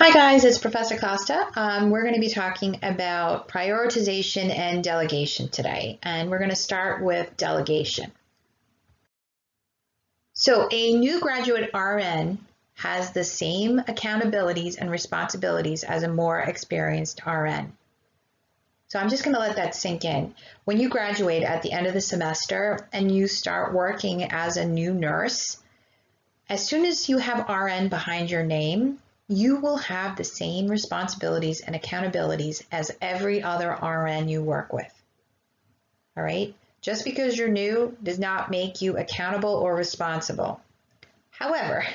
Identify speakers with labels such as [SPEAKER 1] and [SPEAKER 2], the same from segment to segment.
[SPEAKER 1] Hi guys, it's Professor Costa. We're going to be talking about prioritization and delegation today, and we're going to start with delegation. So a new graduate RN has the same accountabilities and responsibilities as a more experienced RN. So I'm just going to let that sink in. When you graduate at the end of the semester and you start working as a new nurse, as soon as you have RN behind your name, you will have the same responsibilities and accountabilities as every other RN you work with. All right? Just because you're new does not make you accountable or responsible. However,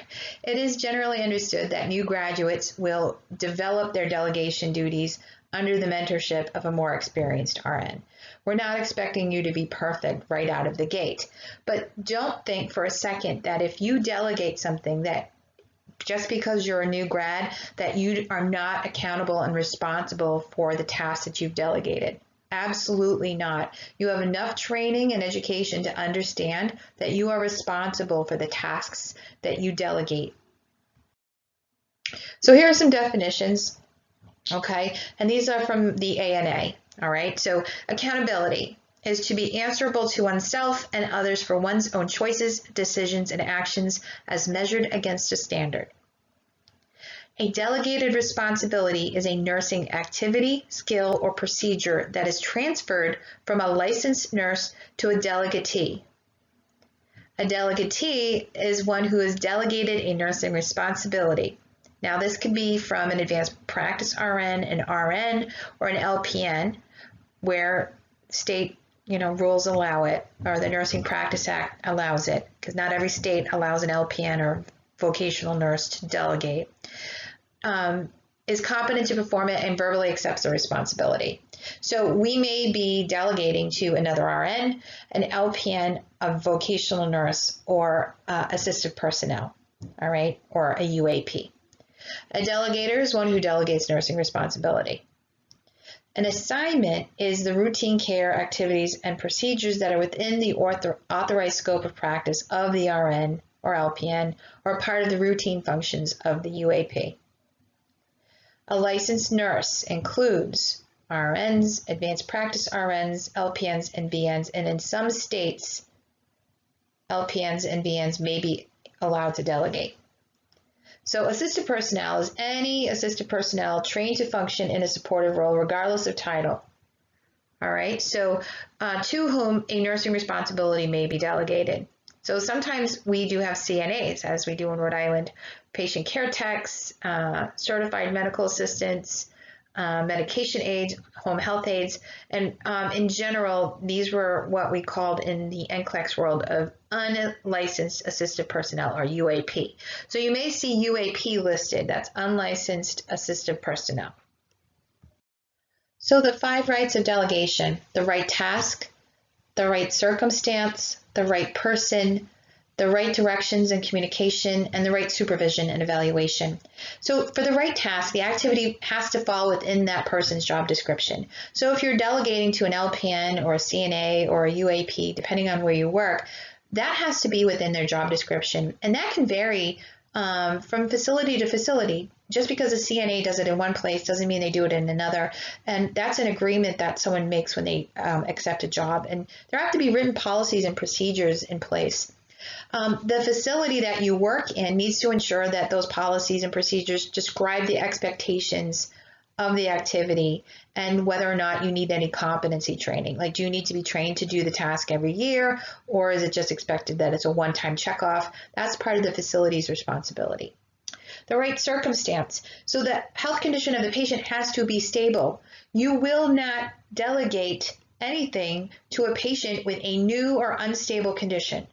[SPEAKER 1] it is generally understood that new graduates will develop their delegation duties under the mentorship of a more experienced RN. We're not expecting you to be perfect right out of the gate, but don't think for a second that if you delegate something that just because you're a new grad, that you are not accountable and responsible for the tasks that you've delegated. Absolutely not. You have enough training and education to understand that you are responsible for the tasks that you delegate. So here are some definitions, okay? And these are from the ANA, all right? So accountability is to be answerable to oneself and others for one's own choices, decisions, and actions as measured against a standard. A delegated responsibility is a nursing activity, skill, or procedure that is transferred from a licensed nurse to a delegatee. A delegatee is one who has delegated a nursing responsibility. Now, this could be from an advanced practice RN, an RN, or an LPN, where state rules allow it, or the Nursing Practice Act allows it, because not every state allows an LPN or vocational nurse to delegate. Is competent to perform it and verbally accepts the responsibility. So we may be delegating to another RN, an LPN, a vocational nurse, or assistive personnel, all right, or a UAP. A delegator is one who delegates nursing responsibility. An assignment is the routine care activities and procedures that are within the authorized scope of practice of the RN or LPN or part of the routine functions of the UAP. A licensed nurse includes RNs, advanced practice RNs, LPNs, and VNs, and in some states, LPNs and VNs may be allowed to delegate. So assistive personnel is any assistive personnel trained to function in a supportive role regardless of title. All right, so to whom a nursing responsibility may be delegated. So sometimes we do have CNAs, as we do in Rhode Island, patient care techs, certified medical assistants, medication aides, home health aides, and in general, these were what we called in the NCLEX world of unlicensed assistive personnel, or UAP. So you may see UAP listed, that's unlicensed assistive personnel. So the 5 rights of delegation: the right task, the right circumstance, the right person, the right directions and communication, and the right supervision and evaluation. So for the right task, the activity has to fall within that person's job description. So if you're delegating to an LPN or a CNA or a UAP, depending on where you work, that has to be within their job description. And that can vary from facility to facility. Just because a CNA does it in one place doesn't mean they do it in another. And that's an agreement that someone makes when they accept a job. And there have to be written policies and procedures in place. The facility that you work in needs to ensure that those policies and procedures describe the expectations of the activity and whether or not you need any competency training. Like, do you need to be trained to do the task every year, or is it just expected that it's a one-time checkoff? That's part of the facility's responsibility. The right circumstance. So the health condition of the patient has to be stable. You will not delegate anything to a patient with a new or unstable condition.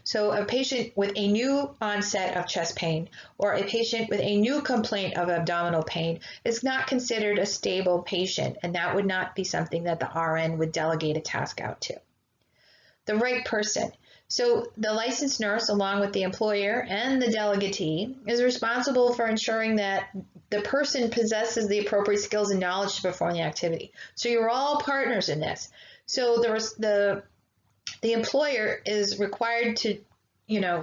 [SPEAKER 1] So a patient with a new onset of chest pain or a patient with a new complaint of abdominal pain is not considered a stable patient, and that would not be something that the RN would delegate a task out to. The right person. So the licensed nurse, along with the employer and the delegatee, is responsible for ensuring that the person possesses the appropriate skills and knowledge to perform the activity. So you're all partners in this. So the employer is required to,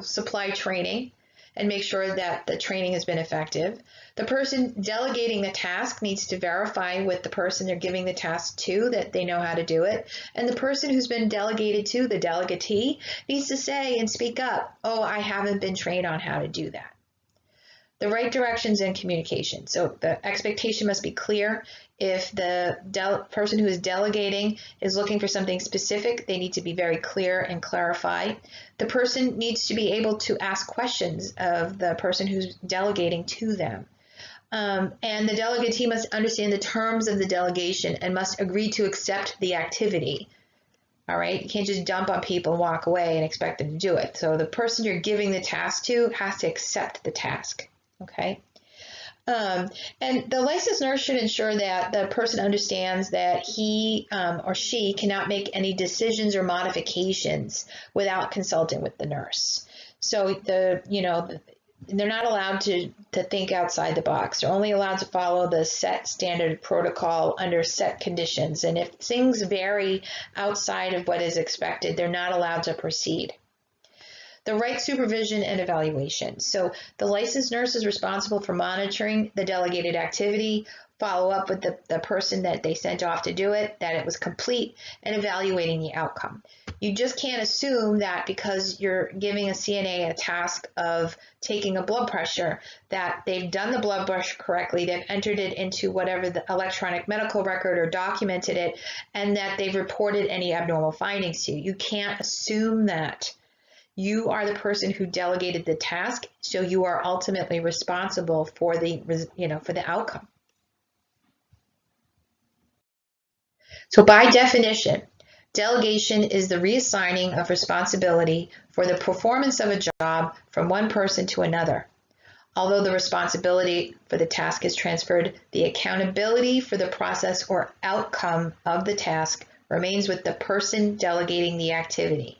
[SPEAKER 1] supply training and make sure that the training has been effective. The person delegating the task needs to verify with the person they're giving the task to that they know how to do it. And the person who's been delegated to, the delegatee, needs to say and speak up, oh, I haven't been trained on how to do that. The right directions and communication. So the expectation must be clear. If the person who is delegating is looking for something specific, they need to be very clear and clarify. The person needs to be able to ask questions of the person who's delegating to them. And the delegatee must understand the terms of the delegation and must agree to accept the activity. All right, you can't just dump on people and walk away and expect them to do it. So the person you're giving the task to has to accept the task. Okay. And the licensed nurse should ensure that the person understands that he or she cannot make any decisions or modifications without consulting with the nurse. So they're not allowed to think outside the box. They're only allowed to follow the set standard protocol under set conditions. And if things vary outside of what is expected, they're not allowed to proceed. The right supervision and evaluation. So the licensed nurse is responsible for monitoring the delegated activity, follow up with the person that they sent off to do it, that it was complete, and evaluating the outcome. You just can't assume that because you're giving a CNA a task of taking a blood pressure, that they've done the blood pressure correctly, they've entered it into whatever the electronic medical record or documented it, and that they've reported any abnormal findings to you. You can't assume that. You are the person who delegated the task, so you are ultimately responsible for the outcome. So by definition, delegation is the reassigning of responsibility for the performance of a job from one person to another. Although the responsibility for the task is transferred, the accountability for the process or outcome of the task remains with the person delegating the activity.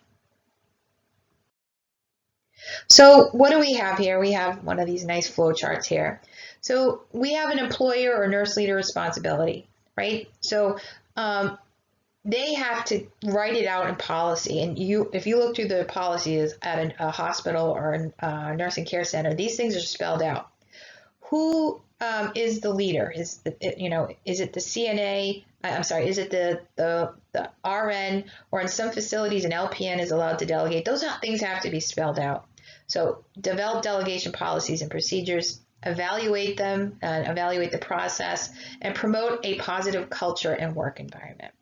[SPEAKER 1] So what do we have here? We have one of these nice flow charts here. So we have an employer or nurse leader responsibility, right? So they have to write it out in policy. And if you look through the policies at a hospital or a nursing care center, these things are spelled out. Who is the leader? Is it the CNA? I'm sorry, is it the RN, or in some facilities an LPN is allowed to delegate? Those things have to be spelled out. So develop delegation policies and procedures, evaluate them, evaluate the process, and promote a positive culture and work environment,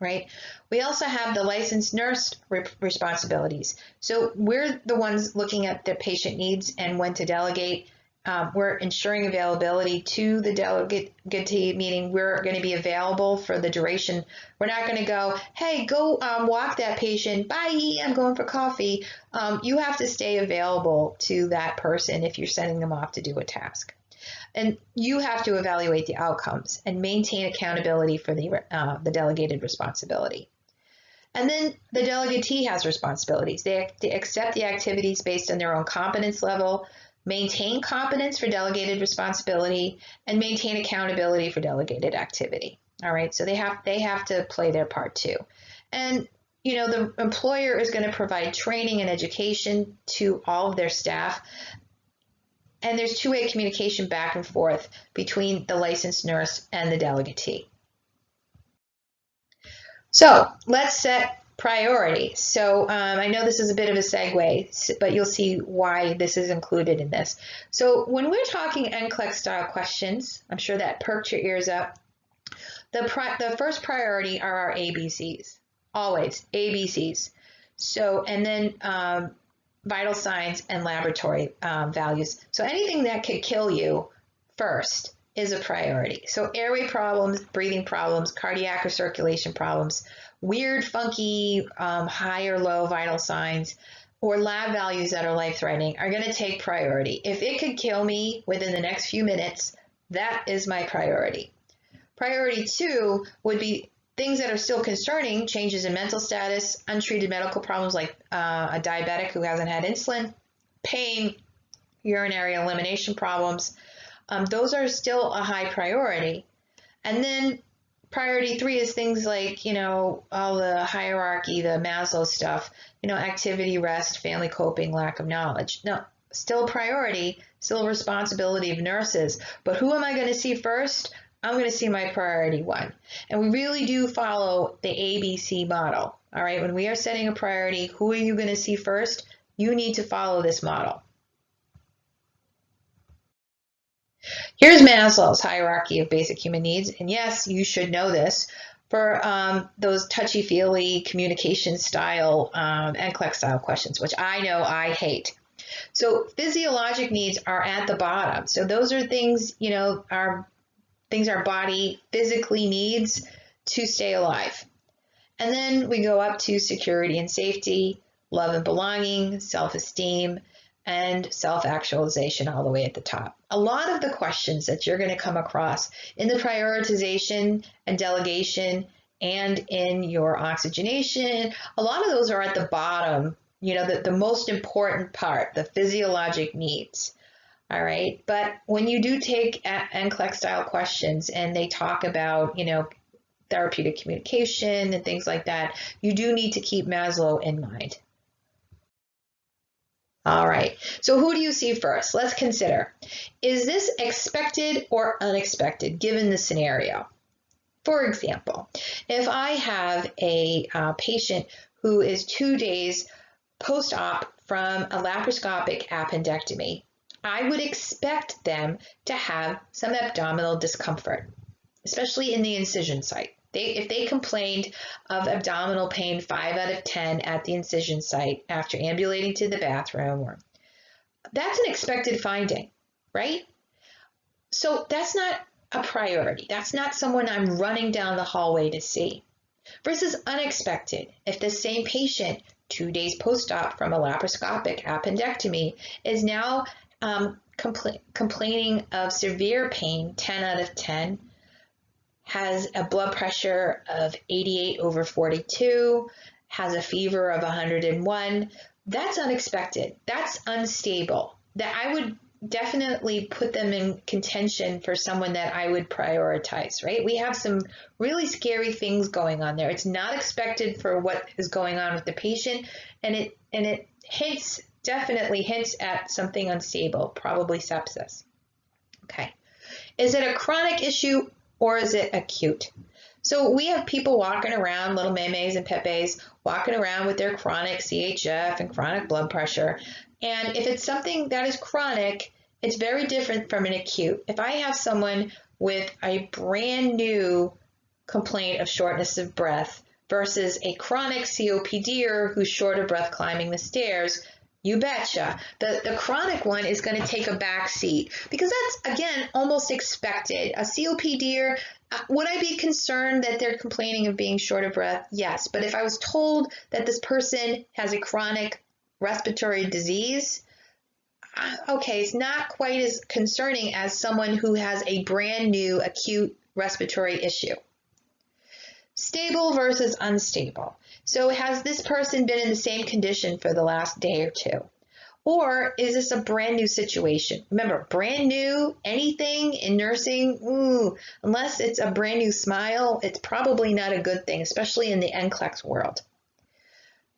[SPEAKER 1] right? We also have the licensed nurse responsibilities. So we're the ones looking at the patient needs and when to delegate. We're ensuring availability to the delegatee, meaning we're going to be available for the duration. We're not going to go, hey, go walk that patient. Bye, I'm going for coffee. You have to stay available to that person if you're sending them off to do a task. And you have to evaluate the outcomes and maintain accountability for the delegated responsibility. And then the delegatee has responsibilities. They accept the activities based on their own competence level, maintain competence for delegated responsibility, and maintain accountability for delegated activity. All right, so they have to play their part too. And the employer is going to provide training and education to all of their staff. And there's two-way communication back and forth between the licensed nurse and the delegatee. So let's set priorities. So I know this is a bit of a segue, but you'll see why this is included in this. So when we're talking NCLEX style questions, I'm sure that perked your ears up. The first priority are our ABCs, always ABCs. So, and then vital signs and laboratory values. So anything that could kill you first is a priority. So airway problems, breathing problems, cardiac or circulation problems, weird, funky, high or low vital signs, or lab values that are life-threatening are going to take priority. If it could kill me within the next few minutes, that is my priority. Priority 2 would be things that are still concerning, changes in mental status, untreated medical problems like a diabetic who hasn't had insulin, pain, urinary elimination problems. Those are still a high priority. And then priority 3 is things like, all the hierarchy, the Maslow stuff, activity, rest, family coping, lack of knowledge. Now, still priority, still responsibility of nurses. But who am I going to see first? I'm going to see my priority one. And we really do follow the ABC model. All right, when we are setting a priority, who are you going to see first? You need to follow this model. Here's Maslow's hierarchy of basic human needs. And yes, you should know this for those touchy-feely communication style NCLEX style questions, which I know I hate. So physiologic needs are at the bottom. So those are things, you know, our body physically needs to stay alive. And then we go up to security and safety, love and belonging, self-esteem, and self-actualization all the way at the top. A lot of the questions that you're going to come across in the prioritization and delegation and in your oxygenation, a lot of those are at the bottom, you know, the most important part, the physiologic needs. All right, but when you do take NCLEX style questions and they talk about, you know, therapeutic communication and things like that, you do need to keep Maslow in mind. All right, so who do you see first? Let's consider, is this expected or unexpected given the scenario? For example, if I have a patient who is 2 days post-op from a laparoscopic appendectomy, I would expect them to have some abdominal discomfort, especially in the incision site. If they complained of abdominal pain 5 out of 10 at the incision site after ambulating to the bathroom, that's an expected finding, right? So that's not a priority. That's not someone I'm running down the hallway to see. Versus unexpected, if the same patient 2 days post-op from a laparoscopic appendectomy is now complaining of severe pain 10 out of 10, has a blood pressure of 88/42, has a fever of 101, that's unexpected. That's unstable. That I would definitely put them in contention for someone that I would prioritize, right? We have some really scary things going on there. It's not expected for what is going on with the patient, and it definitely hints at something unstable, probably sepsis. Okay. Is it a chronic issue or is it acute? So we have people walking around, little memes and pepes, walking around with their chronic CHF and chronic blood pressure. And if it's something that is chronic, it's very different from an acute. If I have someone with a brand new complaint of shortness of breath versus a chronic COPDer who's short of breath climbing the stairs, you betcha. The chronic one is going to take a back seat because that's, again, almost expected. A COPDer, would I be concerned that they're complaining of being short of breath? Yes. But if I was told that this person has a chronic respiratory disease, okay, it's not quite as concerning as someone who has a brand new acute respiratory issue. Stable versus unstable. So has this person been in the same condition for the last day or two? Or is this a brand new situation? Remember, brand new, anything in nursing, unless it's a brand new smile, it's probably not a good thing, especially in the NCLEX world.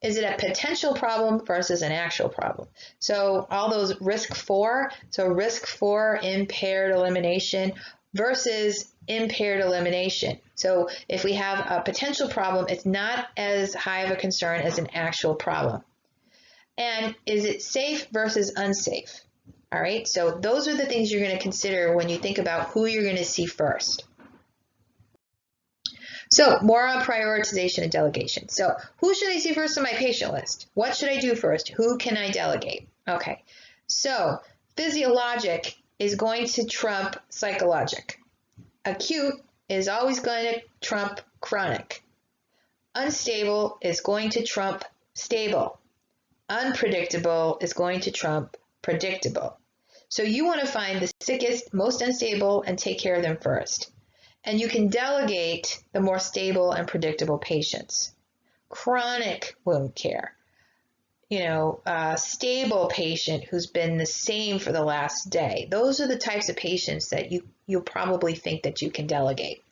[SPEAKER 1] Is it a potential problem versus an actual problem? So all those risk for impaired elimination versus impaired elimination. So if we have a potential problem, it's not as high of a concern as an actual problem. And is it safe versus unsafe? All right, so those are the things you're going to consider when you think about who you're going to see first. So more on prioritization and delegation. So who should I see first on my patient list? What should I do first? Who can I delegate? Okay, so physiologic is going to trump psychologic. Acute is always going to trump chronic. Unstable is going to trump stable. Unpredictable is going to trump predictable. So you want to find the sickest, most unstable, and take care of them first. And you can delegate the more stable and predictable patients. Chronic wound care, stable patient who's been the same for the last day. Those are the types of patients that you'll probably think that you can delegate.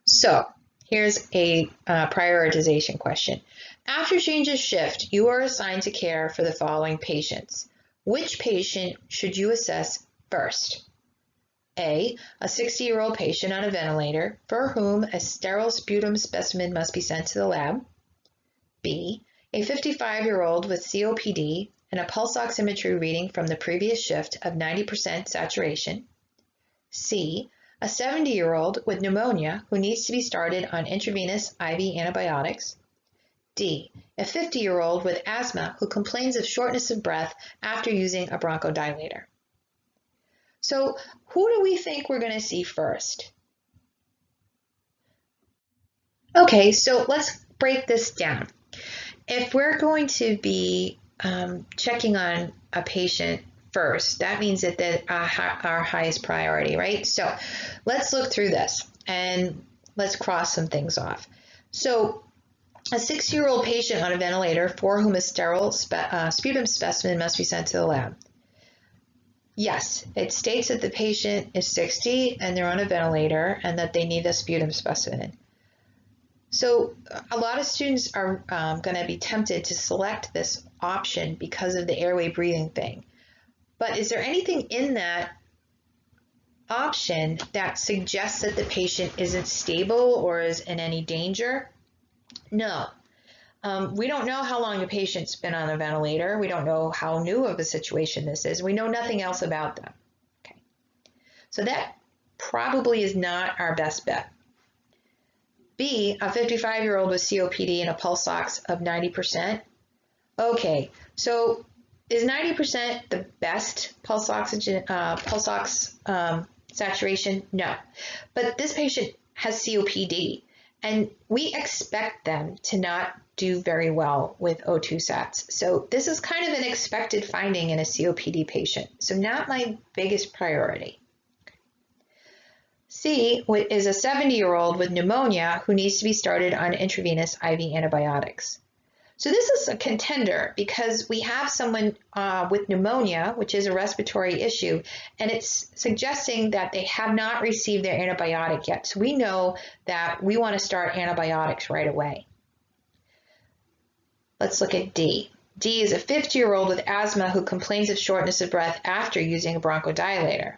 [SPEAKER 1] So Here's a prioritization question. After change of shift, you are assigned to care for the following patients. Which patient should you assess first? A 60-year-old patient on a ventilator for whom a sterile sputum specimen must be sent to the lab. B, a 55-year-old with COPD and a pulse oximetry reading from the previous shift of 90% saturation. C, a 70-year-old with pneumonia who needs to be started on intravenous IV antibiotics. D, a 50-year-old with asthma who complains of shortness of breath after using a bronchodilator. So who do we think we're going to see first? Okay, so let's break this down. If we're going to be checking on a patient first, that means that they're our highest priority, right? So let's look through this and let's cross some things off. So a 6-year-old patient on a ventilator for whom a sterile sputum specimen must be sent to the lab. Yes, it states that the patient is 60 and they're on a ventilator and that they need a sputum specimen. So a lot of students are going to be tempted to select this option because of the airway breathing thing. But is there anything in that option that suggests that the patient isn't stable or is in any danger? No. We don't know how long the patient's been on a ventilator. We don't know how new of a situation this is. We know nothing else about them. Okay. So that probably is not our best bet. B, a 55-year-old with COPD and a pulse ox of 90%. Okay, so is 90% the best pulse ox saturation? No, but this patient has COPD, and we expect them to not do very well with O2 sats. So this is kind of an expected finding in a COPD patient, so not my biggest priority. C is a 70-year-old with pneumonia who needs to be started on intravenous IV antibiotics. So this is a contender because we have someone with pneumonia, which is a respiratory issue, and it's suggesting that they have not received their antibiotic yet. So we know that we want to start antibiotics right away. Let's look at D. D is a 50-year-old with asthma who complains of shortness of breath after using a bronchodilator.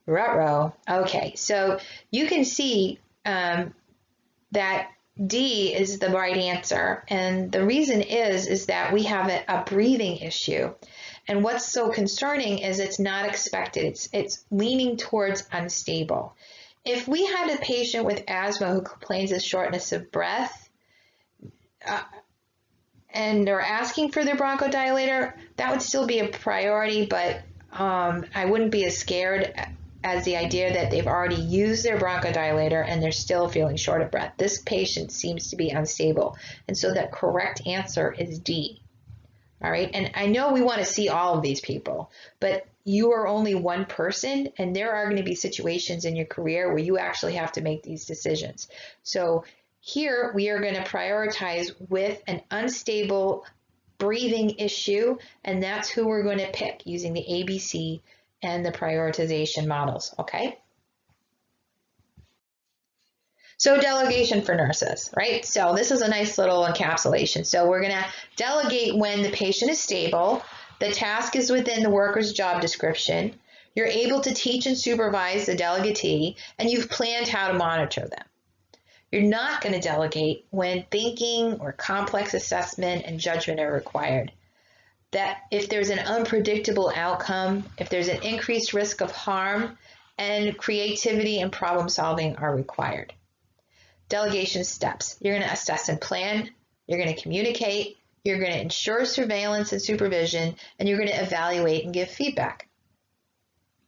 [SPEAKER 1] Ruh-roh. Okay, so you can see that D is the right answer, and the reason is that we have a breathing issue, and what's so concerning is it's not expected. It's leaning towards unstable. If we had a patient with asthma who complains of shortness of breath and they're asking for their bronchodilator, that would still be a priority, but I wouldn't be as scared as the idea that they've already used their bronchodilator and they're still feeling short of breath. This patient seems to be unstable, and so the correct answer is D. All right, and I know we want to see all of these people, but you are only one person, and there are going to be situations in your career where you actually have to make these decisions. So here we are going to prioritize with an unstable breathing issue, and that's who we're going to pick using the ABC and the prioritization models, okay? So delegation for nurses, right? So this is a nice little encapsulation. So we're gonna delegate when the patient is stable, the task is within the worker's job description, you're able to teach and supervise the delegatee, and you've planned how to monitor them. You're not gonna delegate when thinking or complex assessment and judgment are required. That if there's an unpredictable outcome, if there's an increased risk of harm, and creativity and problem solving are required. Delegation steps. You're going to assess and plan, you're going to communicate, you're going to ensure surveillance and supervision, and you're going to evaluate and give feedback.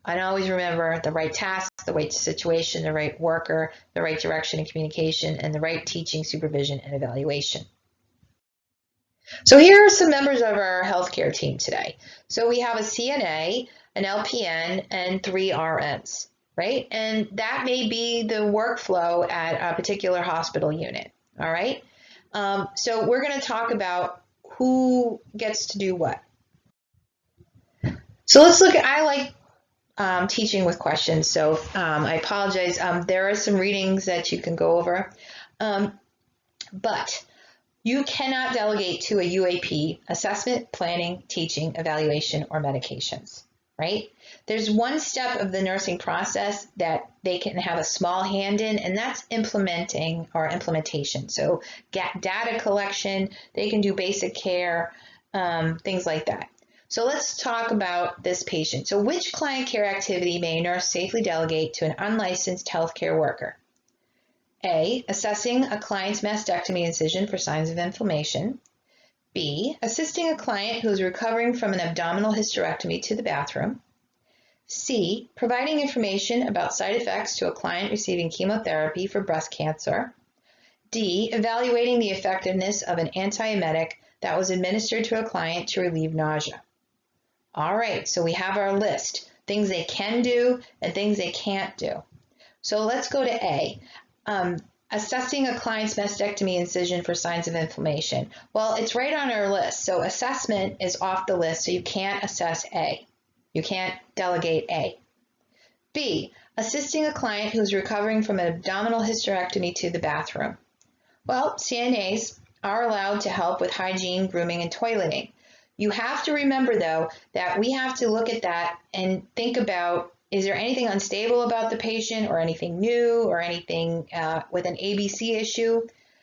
[SPEAKER 1] And always remember the right task, the right situation, the right worker, the right direction and communication, and the right teaching, supervision, and evaluation. So here are some members of our healthcare team today. So we have a CNA, an LPN, and 3 RNs, right? And that may be the workflow at a particular hospital unit, all right? So we're going to talk about who gets to do what. So let's look at, I like teaching with questions, so I apologize. There are some readings that you can go over, but you cannot delegate to a UAP, assessment, planning, teaching, evaluation, or medications, right? There's one step of the nursing process that they can have a small hand in, and that's implementing or implementation. So data collection, they can do basic care, things like that. So let's talk about this patient. So which client care activity may a nurse safely delegate to an unlicensed healthcare worker? A, assessing a client's mastectomy incision for signs of inflammation. B, assisting a client who is recovering from an abdominal hysterectomy to the bathroom. C, providing information about side effects to a client receiving chemotherapy for breast cancer. D, evaluating the effectiveness of an antiemetic that was administered to a client to relieve nausea. All right, so we have our list, things they can do and things they can't do. So let's go to A. Assessing a client's mastectomy incision for signs of inflammation. Well, it's right on our list. So assessment is off the list, so you can't assess A. You can't delegate A. B, assisting a client who's recovering from an abdominal hysterectomy to the bathroom. Well, CNAs are allowed to help with hygiene, grooming, and toileting. You have to remember, though, that we have to look at that and think about, is there anything unstable about the patient or anything new or anything with an ABC issue?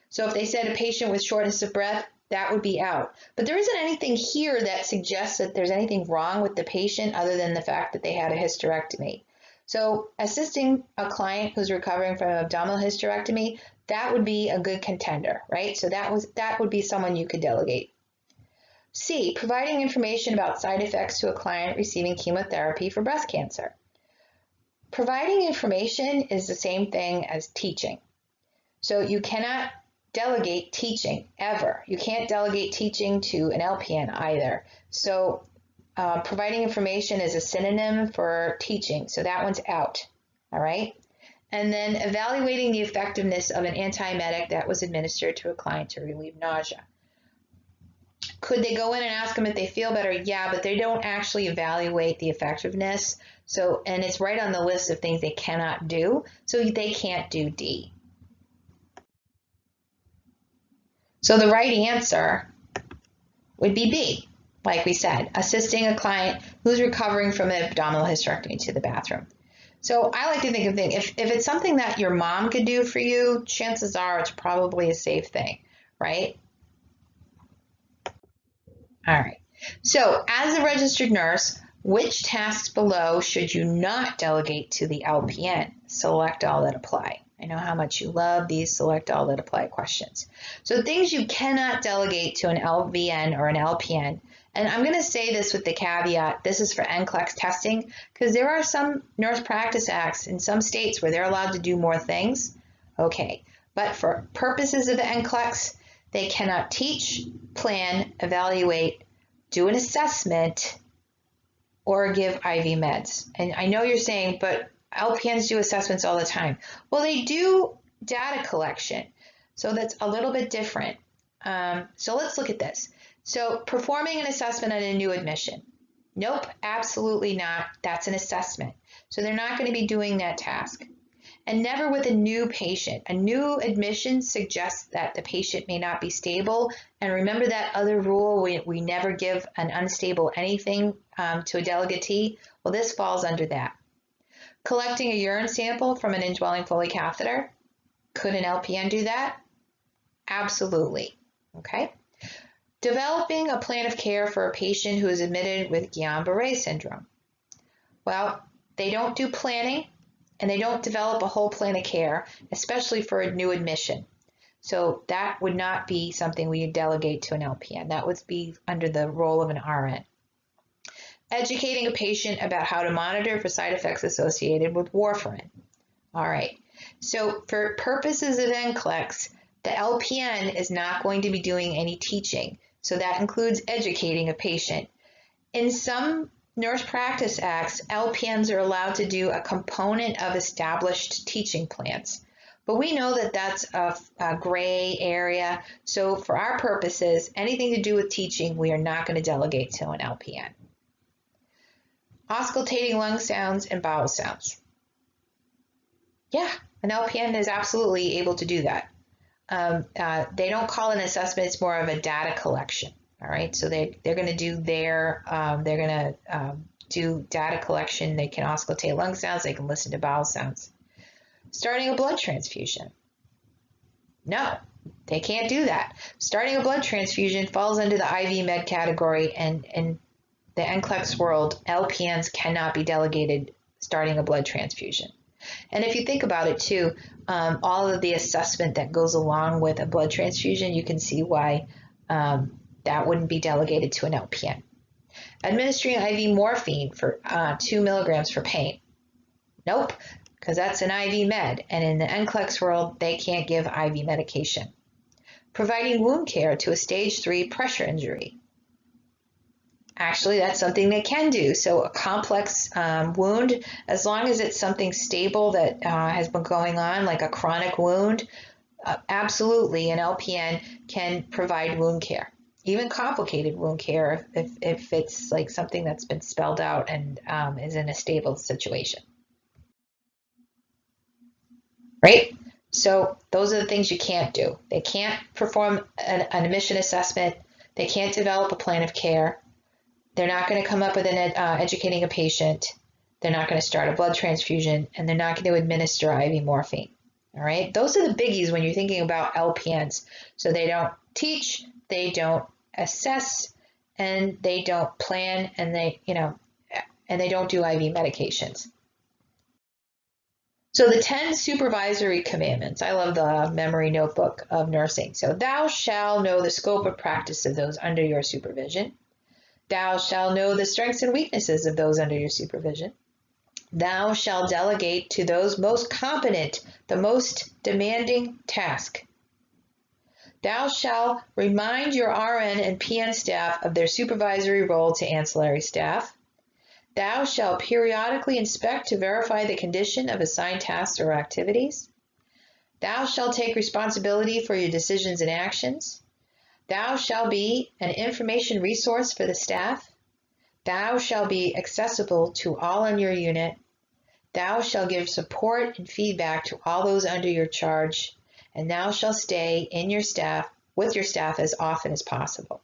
[SPEAKER 1] So if they said a patient with shortness of breath, that would be out. But there isn't anything here that suggests that there's anything wrong with the patient other than the fact that they had a hysterectomy. So assisting a client who's recovering from an abdominal hysterectomy, that would be a good contender, right? So that would be someone you could delegate. C, providing information about side effects to a client receiving chemotherapy for breast cancer. Providing information is the same thing as teaching. So you cannot delegate teaching ever. You can't delegate teaching to an LPN either. So providing information is a synonym for teaching. So that one's out, all right? And then evaluating the effectiveness of an antiemetic that was administered to a client to relieve nausea. Could they go in and ask them if they feel better? Yeah, but they don't actually evaluate the effectiveness. So, and it's right on the list of things they cannot do. So they can't do D. So the right answer would be B, like we said, assisting a client who's recovering from an abdominal hysterectomy to the bathroom. So I like to think of things, if it's something that your mom could do for you, chances are it's probably a safe thing, right? All right, so as a registered nurse, which tasks below should you not delegate to the LPN? Select all that apply. I know how much you love these select all that apply questions. So things you cannot delegate to an LVN or an LPN, and I'm going to say this with the caveat, this is for NCLEX testing, because there are some nurse practice acts in some states where they're allowed to do more things. Okay, but for purposes of the NCLEX, they cannot teach, plan, evaluate, do an assessment, or give IV meds. And I know you're saying, but LPNs do assessments all the time. Well, they do data collection, so that's a little bit different. So let's look at this. So performing an assessment on a new admission. Nope, absolutely not. That's an assessment. So they're not going to be doing that task. And never with a new patient. A new admission suggests that the patient may not be stable. And remember that other rule, we never give an unstable anything to a delegatee. Well, this falls under that. Collecting a urine sample from an indwelling Foley catheter. Could an LPN do that? Absolutely. Okay. Developing a plan of care for a patient who is admitted with Guillain-Barré syndrome. Well, they don't do planning and they don't develop a whole plan of care, especially for a new admission. So that would not be something we would delegate to an LPN. That would be under the role of an RN. Educating a patient about how to monitor for side effects associated with warfarin. All right. So for purposes of NCLEX, the LPN is not going to be doing any teaching. So that includes educating a patient. In some nurse practice acts, LPNs are allowed to do a component of established teaching plans. But we know that that's a gray area. So for our purposes, anything to do with teaching, we are not going to delegate to an LPN. auscultating lung sounds and bowel sounds. Yeah, an LPN is absolutely able to do that. They don't call it an assessment, it's more of a data collection. All right, so they're going to do do data collection. They can auscultate lung sounds, they can listen to bowel sounds. Starting a blood transfusion. No, they can't do that. Starting a blood transfusion falls under the IV med category, and in the NCLEX world, LPNs cannot be delegated starting a blood transfusion. And if you think about it too, all of the assessment that goes along with a blood transfusion, you can see why that wouldn't be delegated to an LPN. Administering IV morphine for 2 milligrams for pain. Nope, because that's an IV med, and in the NCLEX world, they can't give IV medication. Providing wound care to a stage 3 pressure injury. Actually, that's something they can do. So a complex wound, as long as it's something stable that has been going on, like a chronic wound, absolutely an LPN can provide wound care. Even complicated wound care if it's like something that's been spelled out and is in a stable situation. Right? So those are the things you can't do. They can't perform an admission assessment. They can't develop a plan of care. They're not going to come up with educating a patient. They're not going to start a blood transfusion, and they're not going to administer IV morphine. All right, those are the biggies when you're thinking about LPNs. So they don't teach, they don't assess, and they don't plan, and they don't do IV medications. So the 10 supervisory commandments. I love the memory notebook of nursing. So thou shalt know the scope of practice of those under your supervision. Thou shalt know the strengths and weaknesses of those under your supervision. Thou shalt delegate to those most competent the most demanding task. Thou shalt remind your RN and PN staff of their supervisory role to ancillary staff. Thou shalt periodically inspect to verify the condition of assigned tasks or activities. Thou shalt take responsibility for your decisions and actions. Thou shalt be an information resource for the staff. Thou shalt be accessible to all on your unit. Thou shalt give support and feedback to all those under your charge, and thou shalt stay with your staff as often as possible.